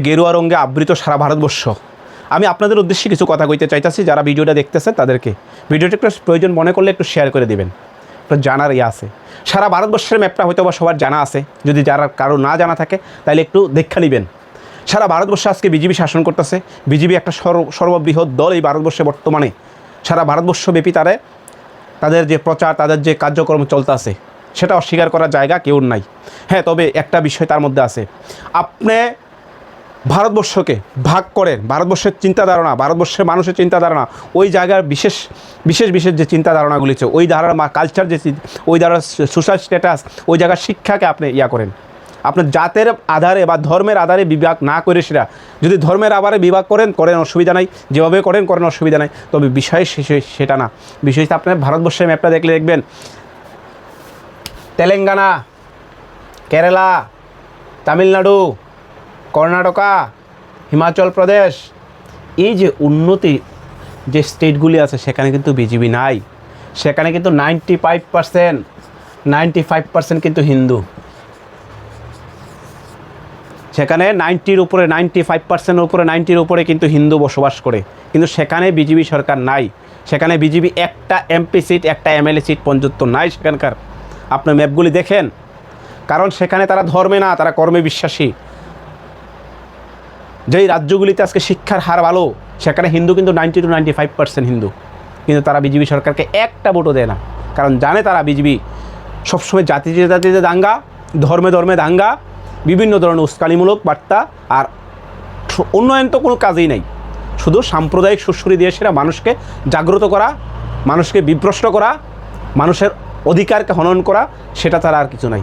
গেরুয়া রঙে আবৃত সারা ভারতবর্ষ। আমি আপনাদের উদ্দেশ্যে কিছু কথা কইতে চাইতেছি, যারা ভিডিওটা দেখতেছেন তাদেরকে ভিডিওটা একটু প্রয়োজন মনে করলে একটু শেয়ার করে দিবেন, একটু জানার আছে। সারা ভারতবর্ষের ম্যাপটা হয়তো বা সবার জানা আছে, যদি যারা কারো না জানা থাকে তাহলে একটু দেখা নেবেন। সারা ভারতবর্ষে আজকে বিজেপি শাসন করতেছে। বিজেপি একটা সর্ববৃহৎ দল এই ভারতবর্ষে বর্তমানে। সারা ভারতবর্ষব্যাপী তাদের যে প্রচার, তাদের যে কার্যক্রম চলতেছে সেটা অস্বীকার করার জায়গা কেউ নাই। হ্যাঁ, তবে একটা বিষয় তার মধ্যে আছে, আপনি ভারতবর্ষকে ভাগ করেন, ভারতবর্ষের চিন্তা ধারণা, ভারতবর্ষের মানুষের চিন্তা ধারণা, ওই জায়গার বিশেষ যে চিন্তা ধারণাগুলি আছে, ওই ধারণা কালচার যে, ওই ধারার সোশ্যাল স্ট্যাটাস, ওই জায়গার শিক্ষাকে আপনি করেন। আপনার জাতের আধারে বা ধর্মের আধারে বিভাগ না করে, সেটা যদি ধর্মের আধারে বিভাগ করেন অসুবিধা নাই, যেভাবে করেন অসুবিধা নাই, তবে বিষয় সেটা না। বিষয়টা আপনার ভারতবর্ষের ম্যাপটা দেখলে দেখবেন, তেলেঙ্গানা, কেরালা, তামিলনাড়ু, কর্ণাটকা, হিমাচল প্রদেশ, এই যে উন্নতি যে স্টেটগুলি আছে সেখানে কিন্তু বিজেপি নাই। সেখানে কিন্তু 95% কিন্তু হিন্দু। সেখানে 95%-এর উপরে 90-র উপরে কিন্তু হিন্দু বসবাস করে, কিন্তু সেখানে বিজেপি সরকার নাই। সেখানে বিজেপি একটা এমপি সিট, একটা এমএলএ সিট পর্যন্ত নাই সেখানকার। আপনার ম্যাপগুলি দেখেন, কারণ সেখানে তারা ধর্মে না, তারা কর্মে বিশ্বাসী। যেই রাজ্যগুলিতে আজকে শিক্ষার হার ভালো, সেখানে হিন্দু কিন্তু 90-95% হিন্দু, কিন্তু তারা বিজেপি সরকারকে একটা ভোটও দেয় না। কারণ জানে তারা বিজেপি সবসময় জাতিতে দাঙ্গা, ধর্মে দাঙ্গা, বিভিন্ন ধরনের উস্কানিমূলক বার্তা, আর উন্নয়ন তো কোনো কাজেই নাই। শুধু সাম্প্রদায়িক সুশ্রী দিয়ে সেরা মানুষকে জাগ্রত করা, মানুষকে বিভ্রষ্ট করা, মানুষের অধিকারকে হনন করা, সেটা তারা আর কিছু নাই।